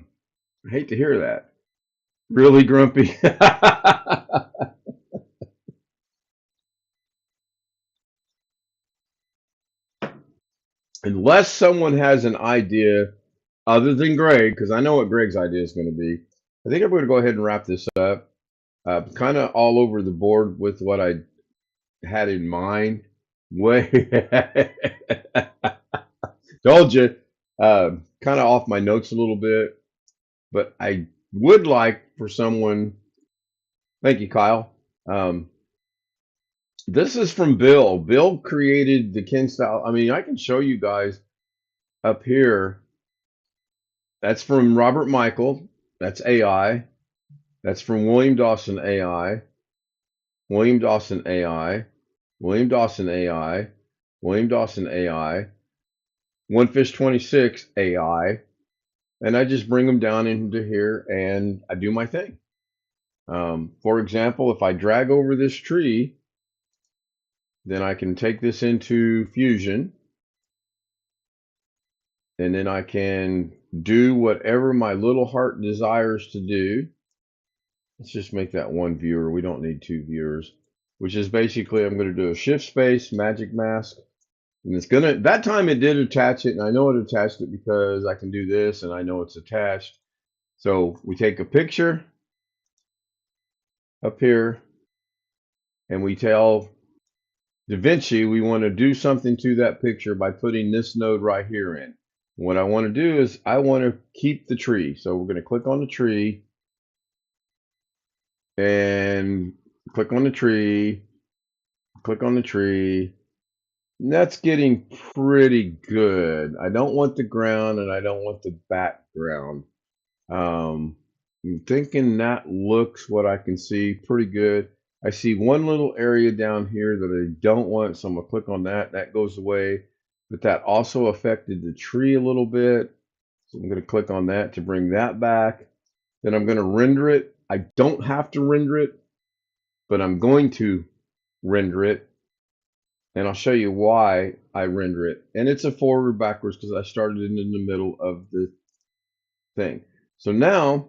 hate to hear that. Really grumpy. Unless someone has an idea other than Greg, because I know what Greg's idea is going to be. I think I'm going to go ahead and wrap this up. Kind of all over the board with what I had in mind. Way told you, kind of off my notes a little bit, but I would like for someone. Thank you, Kyle. This is from Bill. Bill created the Ken style. I mean, I can show you guys up here. That's from Robert Michael. That's AI. That's from William Dawson AI. William Dawson AI. William Dawson AI. William Dawson AI. One Fish 26 AI. And I just bring them down into here and I do my thing. For example, if I drag over this tree, then I can take this into Fusion. And then I can do whatever my little heart desires to do. Let's just make that one viewer. We don't need two viewers, which is basically I'm going to do a shift space magic mask. And it's going to, that time it did attach it. And I know it attached it because I can do this and I know it's attached. So we take a picture up here and we tell DaVinci we want to do something to that picture by putting this node right here in. What I want to do is I want to keep the tree. So we're going to click on the tree and click on the tree, click on the tree. And that's getting pretty good. I don't want the ground and I don't want the background. I'm thinking that looks what I can see pretty good. I see one little area down here that I don't want, so I'm going to click on that. That goes away. But that also affected the tree a little bit. So I'm going to click on that to bring that back. Then I'm going to render it. I don't have to render it, but I'm going to render it. And I'll show you why I render it. And it's a forward backwards because I started it in the middle of the thing. So now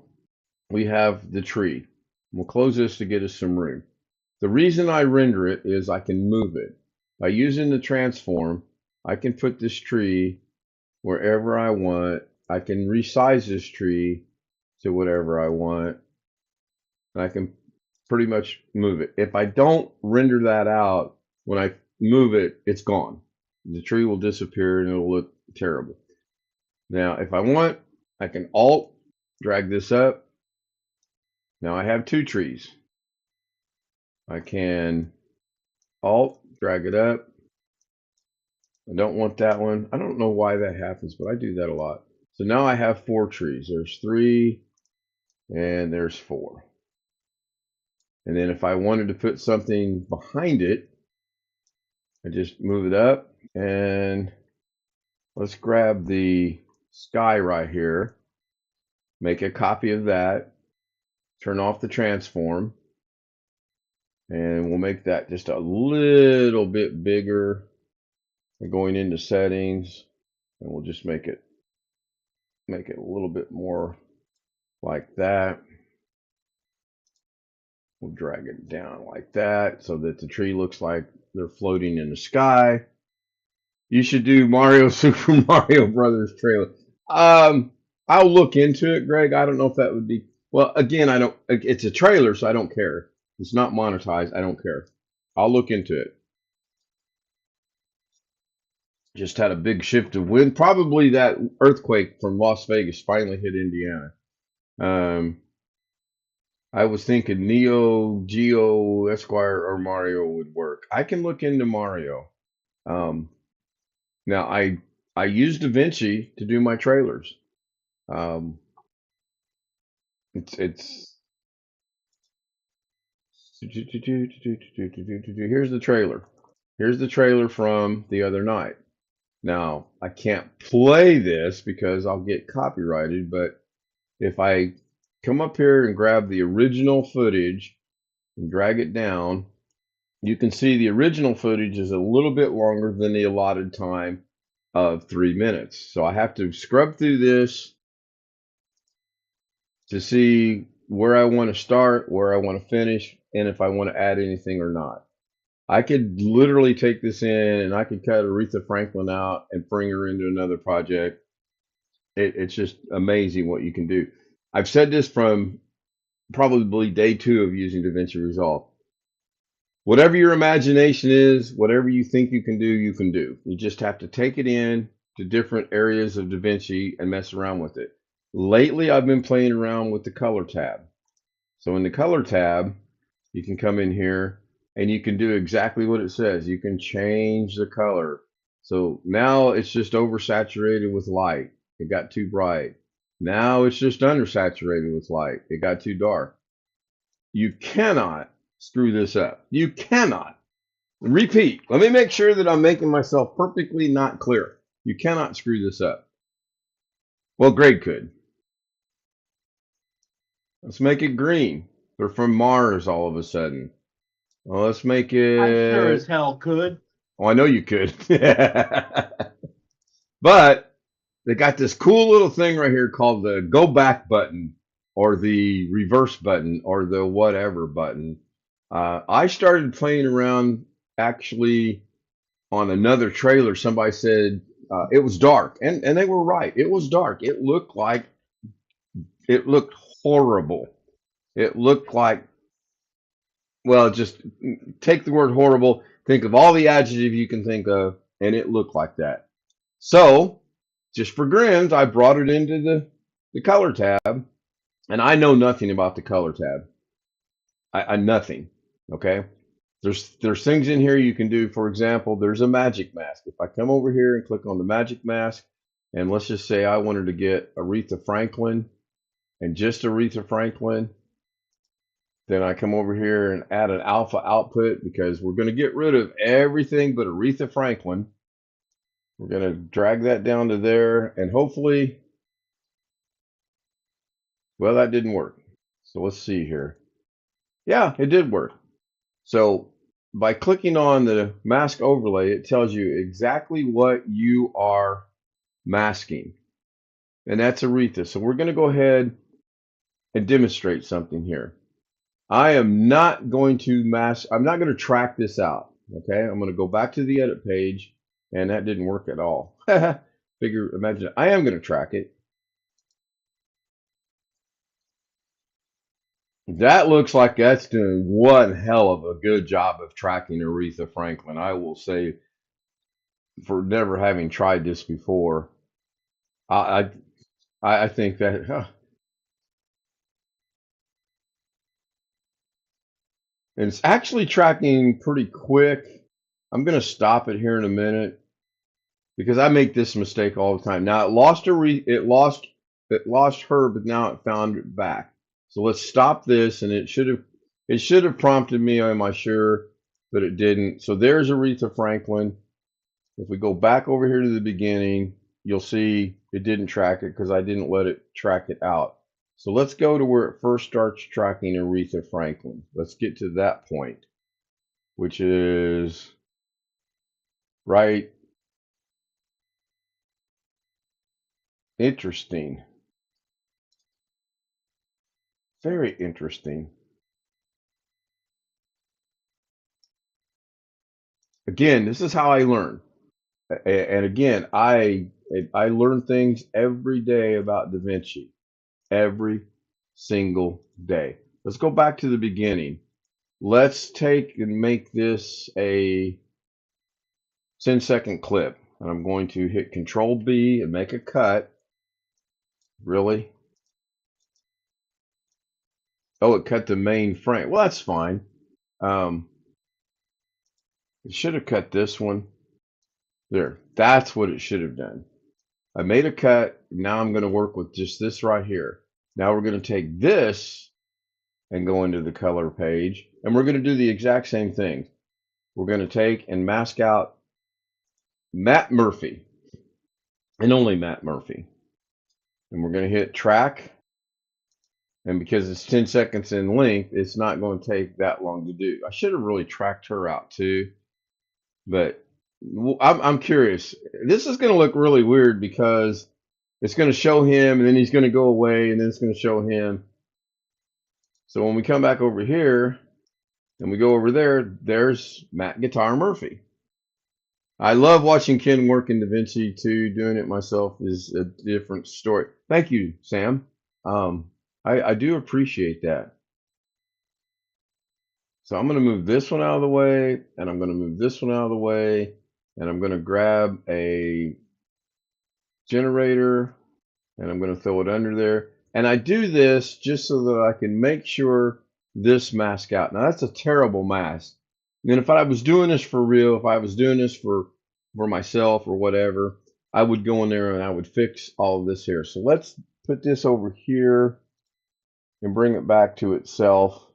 we have the tree. We'll close this to get us some room. The reason I render it is I can move it. By using the transform, I can put this tree wherever I want. I can resize this tree to whatever I want. And I can pretty much move it. If I don't render that out, when I move it, it's gone. The tree will disappear and it'll look terrible. Now, if I want, I can Alt, drag this up. Now I have two trees. I can Alt, drag it up. I don't want that one. I don't know why that happens, but I do that a lot. So now I have four trees. There's three and there's four. And then if I wanted to put something behind it, I just move it up and let's grab the sky right here, make a copy of that, turn off the transform, and we'll make that just a little bit bigger. Going into settings, and we'll just make it a little bit more like that. We'll drag it down like that so that the tree looks like they're floating in the sky. You should do Mario Super Mario Brothers trailer. I'll look into it, Greg. I don't know if that would be, well, again, I don't, it's a trailer, so I don't care. It's not monetized. I don't care. I'll look into it. Just had a big shift of wind. Probably that earthquake from Las Vegas finally hit Indiana. I was thinking Neo, Geo, Esquire, or Mario would work. I can look into Mario. Now I use DaVinci to do my trailers. It's here's the trailer. Here's the trailer from the other night. Now, I can't play this because I'll get copyrighted, but if I come up here and grab the original footage and drag it down, you can see the original footage is a little bit longer than the allotted time of 3 minutes. So I have to scrub through this to see where I want to start, where I want to finish, and if I want to add anything or not. I could literally take this in and I could cut Aretha Franklin out and bring her into another project. It's just amazing what you can do. I've said this from probably day 2 of using DaVinci Resolve. Whatever your imagination is, whatever you think you can do, you can do. You just have to take it in to different areas of DaVinci and mess around with it. Lately, I've been playing around with the color tab. So in the color tab, you can come in here and you can do exactly what it says. You can change the color. So now it's just oversaturated with light. It got too bright. Now it's just undersaturated with light. It got too dark. You cannot screw this up. You cannot. Repeat. Let me make sure that I'm making myself perfectly not clear. You cannot screw this up. Well, Greg could. Let's make it green. They're from Mars all of a sudden. Well, let's make it. I sure as hell could. Oh, I know you could. But they got this cool little thing right here called the go back button or the reverse button or the whatever button. I started playing around actually on another trailer. Somebody said it was dark, and they were right. It was dark. It looked horrible. It looked like, well, just take the word horrible, think of all the adjectives you can think of, and it looked like that. So, just for grins, I brought it into the color tab, and I know nothing about the color tab. I nothing. Okay. There's things in here you can do. For example, there's a magic mask. If I come over here and click on the magic mask, and let's just say I wanted to get Aretha Franklin and just Aretha Franklin, then I come over here and add an alpha output because we're going to get rid of everything but Aretha Franklin. We're going to drag that down to there, and hopefully, well, that didn't work. So let's see here. Yeah, it did work. So by clicking on the mask overlay, it tells you exactly what you are masking. And that's Aretha. So we're going to go ahead and demonstrate something here. I am not going to mask, I'm not going to track this out. Okay, I'm going to go back to the edit page, and that didn't work at all. Imagine, I am going to track it. That looks like that's doing one hell of a good job of tracking Aretha Franklin. I will say, for never having tried this before, I think that and it's actually tracking pretty quick. I'm going to stop it here in a minute because I make this mistake all the time. Now it lost her, but now it found it back. So let's stop this, and it should have prompted me, am I sure, but it didn't. So there's Aretha Franklin. If we go back over here to the beginning, you'll see it didn't track it because I didn't let it track it out. So let's go to where it first starts tracking Aretha Franklin. Let's get to that point, which is right. Interesting. Very interesting. Again, this is how I learn. And again, I learn things every day about DaVinci. Every single day. Let's go back to the beginning. Let's take and make this a 10-second clip. And I'm going to hit Control B and make a cut. Really? Oh, it cut the main frame. Well, that's fine. It should have cut this one. There. That's what it should have done. I made a cut. Now I'm going to work with just this right here. Now we're going to take this and go into the color page, and we're going to do the exact same thing. We're going to take and mask out Matt Murphy, and only Matt Murphy. And we're going to hit track, And because it's 10 seconds in length, it's not going to take that long to do. I should have really tracked her out too, but I'm curious. This is going to look really weird because it's going to show him and then he's going to go away and then it's going to show him. So when we come back over here and we go over there, there's Matt Guitar Murphy. I love watching Ken work in DaVinci too. Doing it myself is a different story. Thank you, Sam. I do appreciate that. So I'm going to move this one out of the way, and I'm going to move this one out of the way, and I'm going to grab a generator, and I'm going to throw it under there. And I do this just so that I can make sure this mask out. Now that's a terrible mask. And if I was doing this for real, if I was doing this for myself or whatever, I would go in there and I would fix all of this here. So let's put this over here and bring it back to itself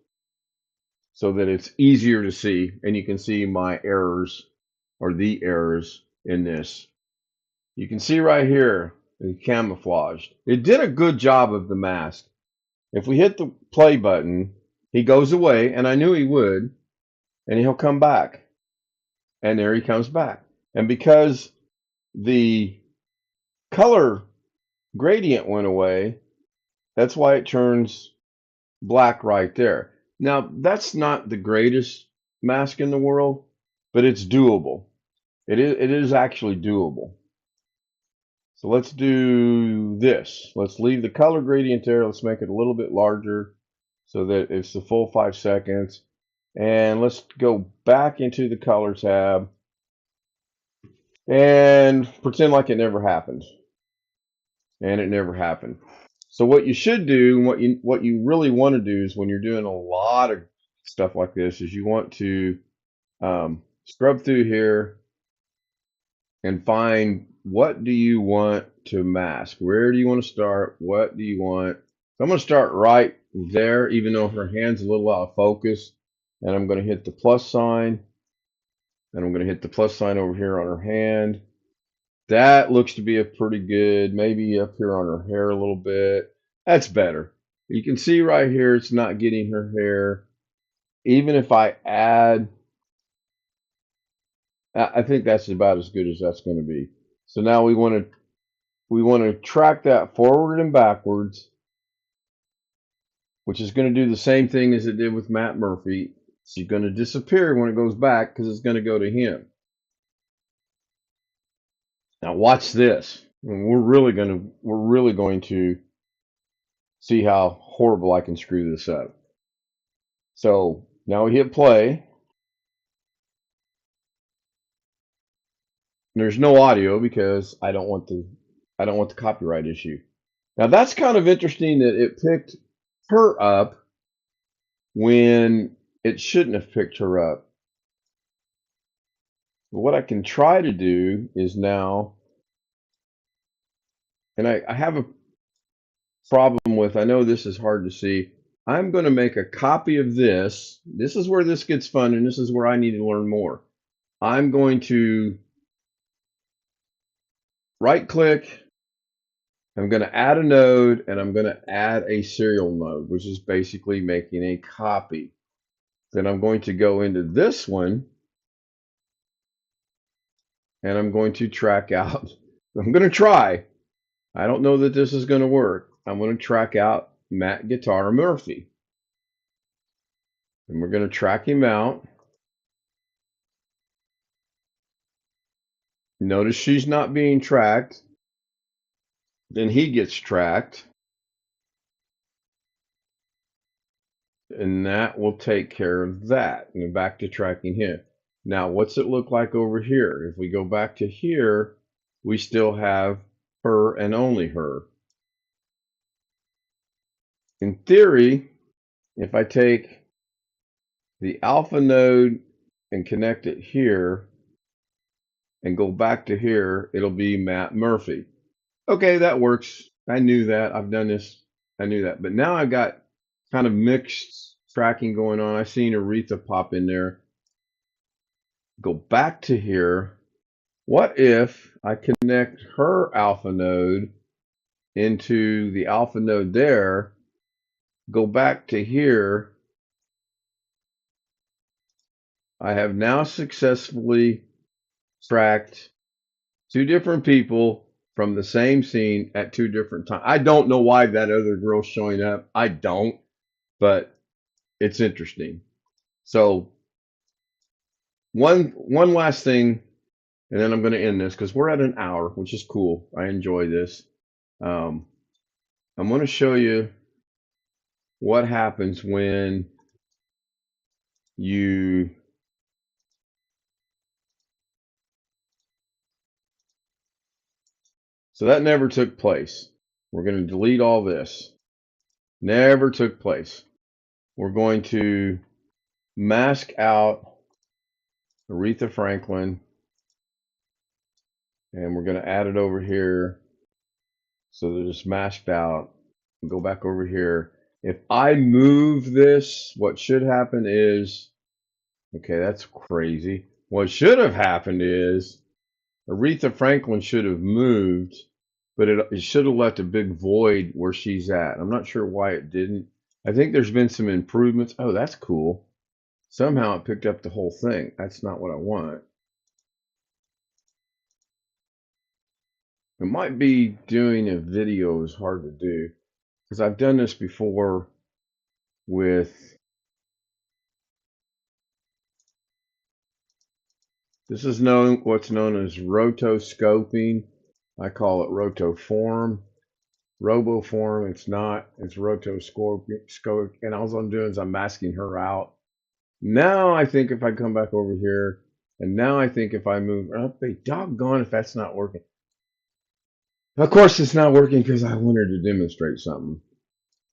so that it's easier to see and you can see my errors or the errors in this. You can see right here, it's camouflaged. It did a good job of the mask. If we hit the play button, he goes away, and I knew he would, and he'll come back. And there he comes back. And because the color gradient went away, that's why it turns black right there. Now, that's not the greatest mask in the world, but it's doable. It is actually doable. So let's do this. Let's leave the color gradient there. Let's make it a little bit larger so that it's the full 5 seconds. And let's go back into the color tab and pretend like it never happened. And it never happened. So what you should do, what you really want to do is when you're doing a lot of stuff like this, is you want to scrub through here and find what do you want to mask. Where do you want to start? What do you want? So I'm going to start right there, even though her hand's a little out of focus. And I'm going to hit the plus sign. And I'm going to hit the plus sign over here on her hand. That looks to be a pretty good, maybe up here on her hair a little bit. That's better. You can see right here, it's not getting her hair. Even if I add, I think that's about as good as that's going to be. So now we want to track that forward and backwards, which is going to do the same thing as it did with Matt Murphy. She's going to disappear when it goes back because it's going to go to him. Now watch this. And we're really going to see how horrible I can screw this up. So now we hit play. There's no audio because I don't want the copyright issue. Now that's kind of interesting that it picked her up when it shouldn't have picked her up. But what I can try to do is now, and I have a problem with, I know this is hard to see. I'm going to make a copy of this. This is where this gets fun, and this is where I need to learn more. I'm going to right click. I'm going to add a node, and I'm going to add a serial node, which is basically making a copy. Then I'm going to go into this one, and I'm going to track out. I'm going to try. I don't know that this is going to work. I'm going to track out Matt Guitar Murphy. And we're going to track him out. Notice she's not being tracked. Then he gets tracked. And that will take care of that. And back to tracking him. Now, what's it look like over here? If we go back to here, we still have her and only her. In theory, if I take the alpha node and connect it here and go back to here, it'll be Matt Murphy. Okay, that works. I knew that. I've done this. I knew that. But now I've got kind of mixed tracking going on. I've seen Aretha pop in there. Go back to here. What if I connect her alpha node into the alpha node there, go back to here, I have now successfully tracked 2 different people from the same scene at 2 different times. I don't know why that other girl's showing up. I don't, but it's interesting. So one last thing, and then I'm going to end this because we're at an hour, which is cool. I enjoy this. I'm going to show you what happens when you so that never took place. We're going to delete all this. Never took place. We're going to mask out Aretha Franklin, and we're going to add it over here so that it's masked out. Go back over here. If I move this, what should happen is, okay, that's crazy. What should have happened is Aretha Franklin should have moved, but it should have left a big void where she's at. I'm not sure why it didn't. I think there's been some improvements. Oh, that's cool. Somehow it picked up the whole thing. That's not what I want. It might be doing a video is hard to do because I've done this before with this is what's known as rotoscoping. I call it rotoform. Roboform, it's not. It's rotoscope. And all I'm doing is I'm masking her out. Now I think if I come back over here, and now I think if I move up, be doggone if that's not working. Of course it's not working because I wanted to demonstrate something.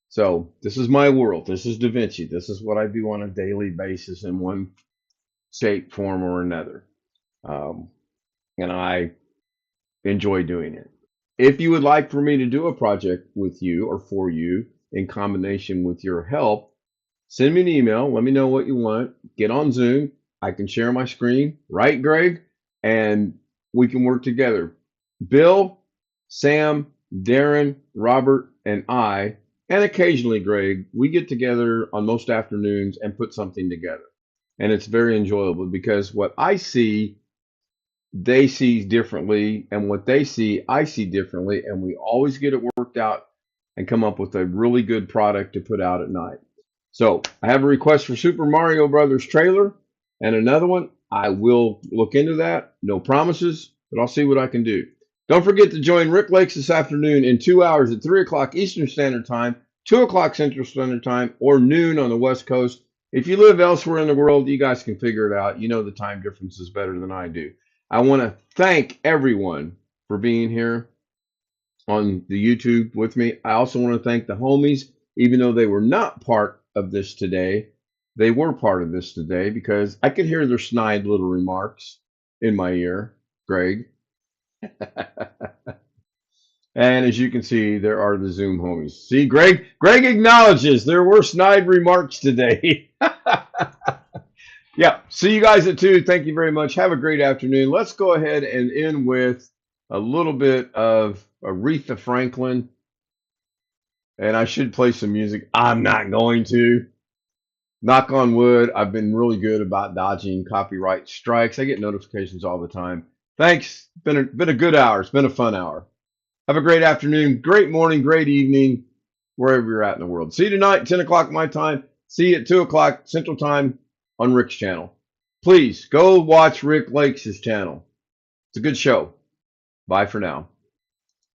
So this is my world. This is Da Vinci. This is what I do on a daily basis in one shape, form, or another. And I enjoy doing it. If you would like for me to do a project with you or for you in combination with your help, send me an email. Let me know what you want. Get on Zoom. I can share my screen, right, Greg? And we can work together. Bill, Sam, Darren, Robert, and I, and occasionally Greg, we get together on most afternoons and put something together. And it's very enjoyable because what I see, they see differently, and what they see, I see differently, and we always get it worked out and come up with a really good product to put out at night. So I have a request for Super Mario Brothers trailer and another one. I will look into that. No promises, but I'll see what I can do. Don't forget to join Rick Lakes this afternoon in 2 hours at 3 o'clock Eastern Standard Time, 2 o'clock Central Standard Time, or noon on the West Coast. If you live elsewhere in the world, you guys can figure it out. You know the time difference is better than I do. I want to thank everyone for being here on the YouTube with me. I also want to thank the homies, even though they were not part of this today. They were part of this today because I could hear their snide little remarks in my ear, Greg. And as you can see, there are the Zoom homies. See, Greg acknowledges there were snide remarks today. Yeah, see you guys at 2. Thank you very much. Have a great afternoon. Let's go ahead and end with a little bit of Aretha Franklin. And I should play some music. I'm not going to. Knock on wood, I've been really good about dodging copyright strikes. I get notifications all the time. Thanks. Been a good hour. It's been a fun hour. Have a great afternoon, great morning, great evening, wherever you're at in the world. See you tonight, 10 o'clock my time. See you at 2 o'clock Central Time on Rick's channel. Please go watch Rick Lakes' channel. It's a good show. Bye for now.